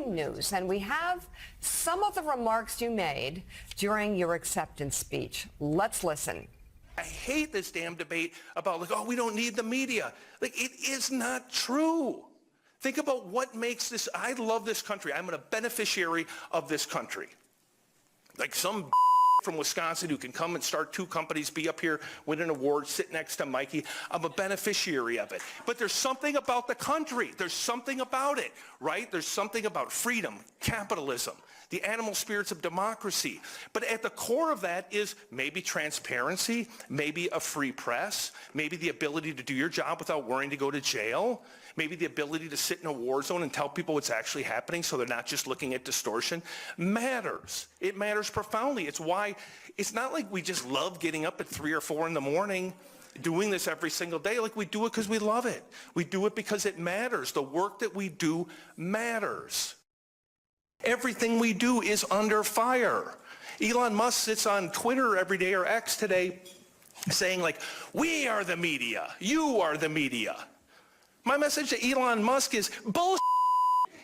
breaking news, and we have some of the remarks you made during your acceptance speech. Let's listen. I hate this damn debate about, like, oh, we don't need the media. Like, it is not true. Think about what makes this. I love this country. I'm a beneficiary of this country. Like some from Wisconsin who can come and start 2 companies, be up here, win an award, sit next to Mikey. I'm a beneficiary of it. But there's something about the country. There's something about it, right? There's something about freedom, capitalism, the animal spirits of democracy. But at the core of that is maybe transparency, maybe a free press, maybe the ability to do your job without worrying to go to jail, maybe the ability to sit in a war zone and tell people what's actually happening so they're not just looking at distortion matters. It matters profoundly. It's why it's not like we just love getting up at 3 or 4 in the morning doing this every single day. Like, we do it because we love it. We do it because it matters. The work that we do matters. Everything we do is under fire. Elon Musk sits on Twitter every day, or X today, saying, like, we are the media, you are the media. My message to Elon Musk is, bullshit.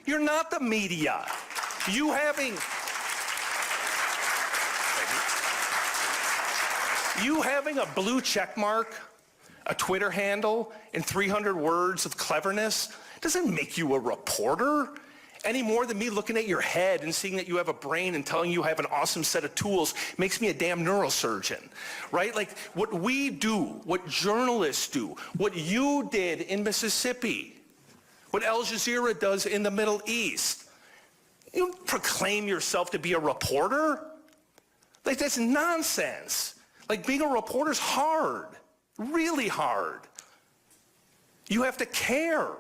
You're not the media. You having a blue check mark, a Twitter handle, and 300 words of cleverness doesn't make you a reporter any more than me looking at your head and seeing that you have a brain and telling you have an awesome set of tools makes me a damn neurosurgeon, right? Like, what we do, what journalists do, what you did in Mississippi, what Al Jazeera does in the Middle East, you don't proclaim yourself to be a reporter. Like, that's nonsense. Like, being a reporter is hard, really hard. You have to care.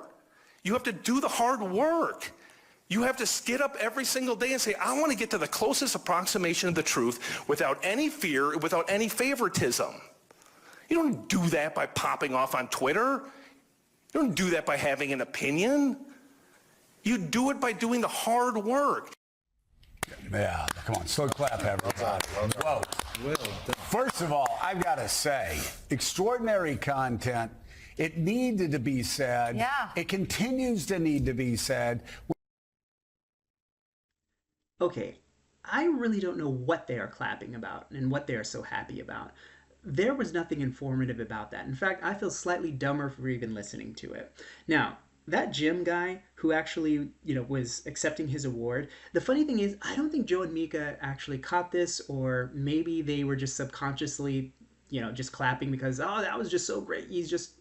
You have to do the hard work. You have to get up every single day and say, I want to get to the closest approximation of the truth without any fear, without any favoritism. You don't do that by popping off on Twitter. You don't do that by having an opinion. You do it by doing the hard work. Yeah, come on, slow clap, everybody. Whoa. First of all, I've got to say, extraordinary content. It needed to be said. Yeah. It continues to need to be said. Okay, I really don't know what they are clapping about and what they are so happy about. There was nothing informative about that. In fact, I feel slightly dumber for even listening to it. Now, that Jim guy who actually, was accepting his award, the funny thing is, I don't think Joe and Mika actually caught this, or maybe they were just subconsciously, just clapping because, oh, that was just so great. He's just,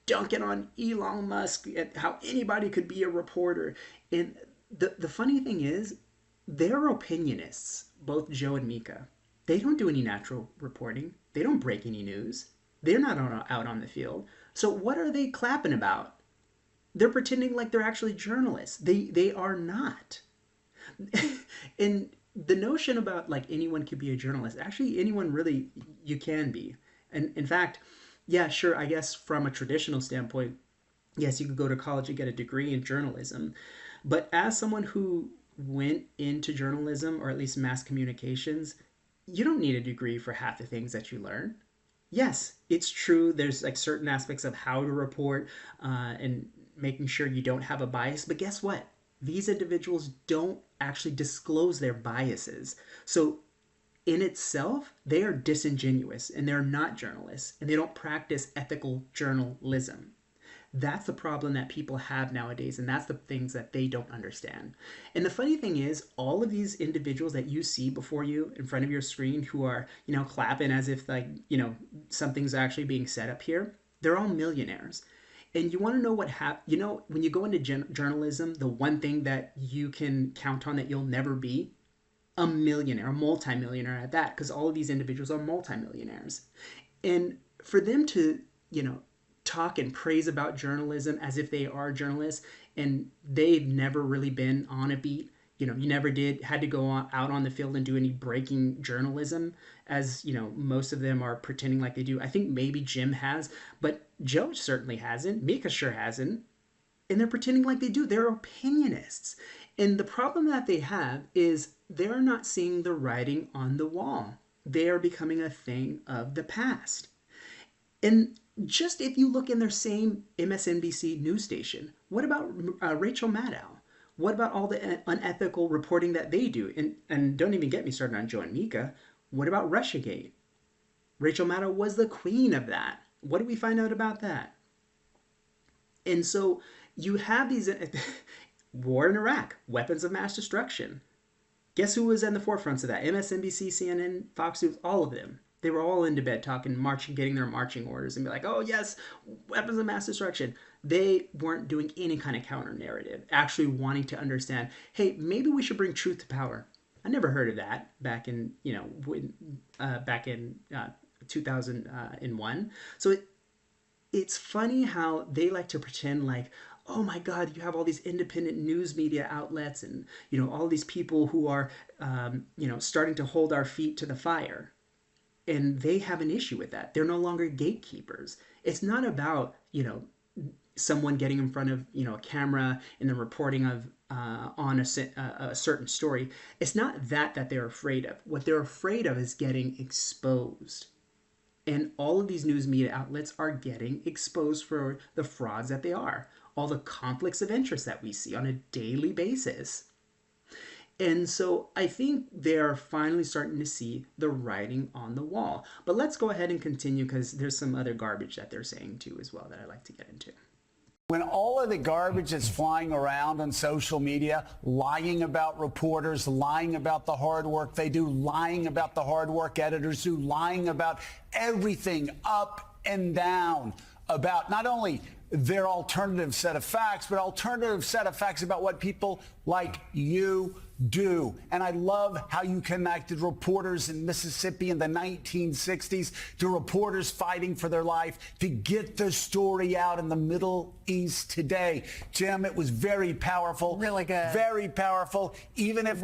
dunking on Elon Musk at how anybody could be a reporter. And the funny thing is, they're opinionists, both Joe and Mika. They don't do any natural reporting. They don't break any news. They're not out on the field. So what are they clapping about? They're pretending like they're actually journalists. They are not. And the notion about like anyone could be a journalist, actually anyone really, you can be. And in fact, yeah, sure, I guess from a traditional standpoint, yes, you could go to college and get a degree in journalism. But as someone who went into journalism, or at least mass communications, you don't need a degree for half the things that you learn. Yes, it's true. There's like certain aspects of how to report and making sure you don't have a bias. But guess what? These individuals don't actually disclose their biases. So in itself, they are disingenuous and they're not journalists and they don't practice ethical journalism. That's the problem that people have nowadays, and that's the things that they don't understand. And the funny thing is, all of these individuals that you see before you in front of your screen who are, clapping as if like, something's actually being set up here, they're all millionaires. And you want to know what happens, when you go into journalism, the one thing that you can count on that you'll never be, a millionaire, a multimillionaire at that, because all of these individuals are multimillionaires. And for them to, talk and praise about journalism as if they are journalists and they've never really been on a beat, you never had to go out on the field and do any breaking journalism, as most of them are pretending like they do. I think maybe Jim has, but Joe certainly hasn't. Mika sure hasn't. And they're pretending like they do. They're opinionists. And the problem that they have is they're not seeing the writing on the wall. They are becoming a thing of the past. And just if you look in their same MSNBC news station, what about Rachel Maddow? What about all the unethical reporting that they do? And don't even get me started on Joe and Mika. What about Russiagate? Rachel Maddow was the queen of that. What did we find out about that? And so you have these war in Iraq, weapons of mass destruction. Guess who was in the forefronts of that? MSNBC, CNN, Fox News, all of them. They were all into bed talking, marching, getting their marching orders and be like, oh yes, weapons of mass destruction. They weren't doing any kind of counter narrative, actually wanting to understand, hey, maybe we should bring truth to power. I never heard of that back in, back in 2001. So it's funny how they like to pretend like, oh my God, you have all these independent news media outlets and, all these people who are, starting to hold our feet to the fire. And they have an issue with that. They're no longer gatekeepers. It's not about, someone getting in front of, a camera and then reporting of on a certain story. It's not that they're afraid of. What they're afraid of is getting exposed. And all of these news media outlets are getting exposed for the frauds that they are. All the conflicts of interest that we see on a daily basis. And so I think they're finally starting to see the writing on the wall. But let's go ahead and continue because there's some other garbage that they're saying too as well that I'd like to get into. When all of the garbage is flying around on social media, lying about reporters, lying about the hard work they do, lying about the hard work editors do, lying about everything up and down, about not only their alternative set of facts, but alternative set of facts about what people like you do. And I love how you connected reporters in Mississippi in the 1960s to reporters fighting for their life to get the story out in the Middle East today. Jim, it was very powerful. Really good. Very powerful. Even if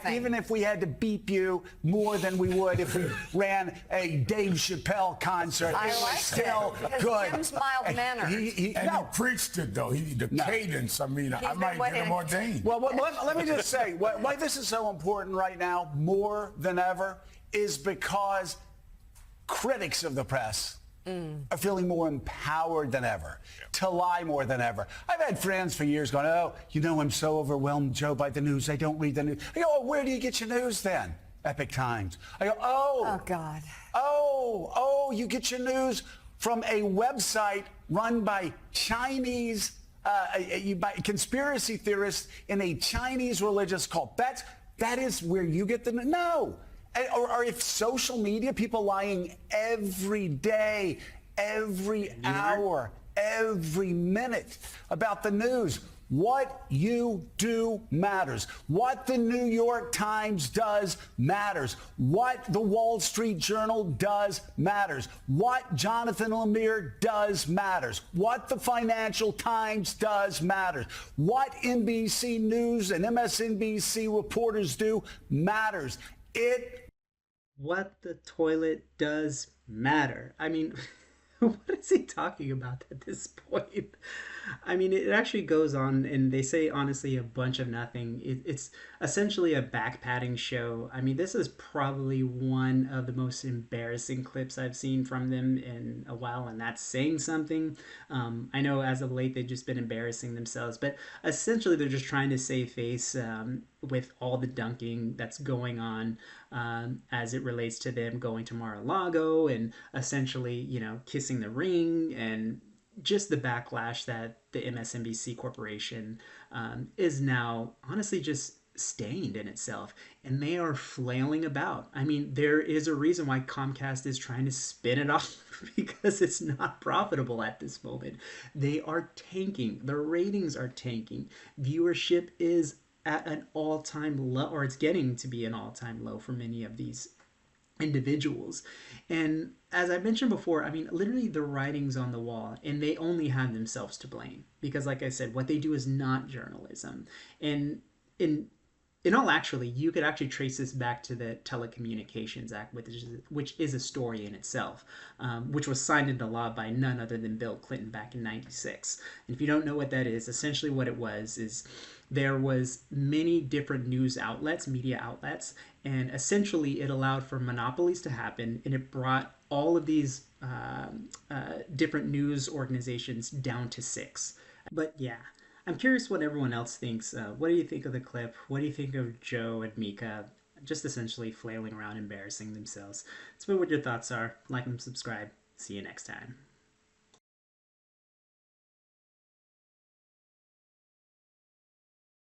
even if we had to beep you more than we would if we ran a Dave Chappelle concert, I it was like still it. good. Jim's mild-mannered. He preached it, though. The cadence, I mean, I might get him ordained. Well, let me just say, why this is so important right now, more than ever, is because critics of the press are feeling more empowered than ever, to lie more than ever. I've had friends for years going, oh, I'm so overwhelmed, Joe, by the news. I don't read the news. I go, oh, where do you get your news then? Epic Times. I go, Oh, God. You get your news from a website run by Chinese by conspiracy theorists in a Chinese religious cult. That is where you get the no. Or if social media, people lying every day, every hour, every minute about the news. What you do matters. What the New York Times does matters. What the Wall Street Journal does matters. What Jonathan Lemire does matters. What the Financial Times does matters. What NBC News and MSNBC reporters do matters. What the toilet does matter. I mean, what is he talking about at this point? I mean, it actually goes on, and they say, honestly, a bunch of nothing. It's essentially a back-patting show. I mean, this is probably one of the most embarrassing clips I've seen from them in a while, and that's saying something. I know as of late, they've just been embarrassing themselves, but essentially they're just trying to save face with all the dunking that's going on as it relates to them going to Mar-a-Lago and essentially, kissing the ring and just the backlash that the MSNBC corporation is now honestly just stained in itself, and they are flailing about. I mean, there is a reason why Comcast is trying to spin it off because it's not profitable at this moment. They are tanking. The ratings are tanking. Viewership is at an all-time low, or it's getting to be an all-time low for many of these individuals. And as I mentioned before, I mean, literally the writing's on the wall, and they only have themselves to blame because, like I said, what they do is not journalism. And in all actually, you could actually trace this back to the Telecommunications Act, which is a story in itself, which was signed into law by none other than Bill Clinton back in '96. And if you don't know what that is, essentially what it was is there was many different news outlets, media outlets, and essentially it allowed for monopolies to happen, and it brought all of these different news organizations down to 6. But yeah, I'm curious what everyone else thinks. What do you think of the clip? What do you think of Joe and Mika just essentially flailing around, embarrassing themselves? Let's know what your thoughts are. Like and subscribe. See you next time.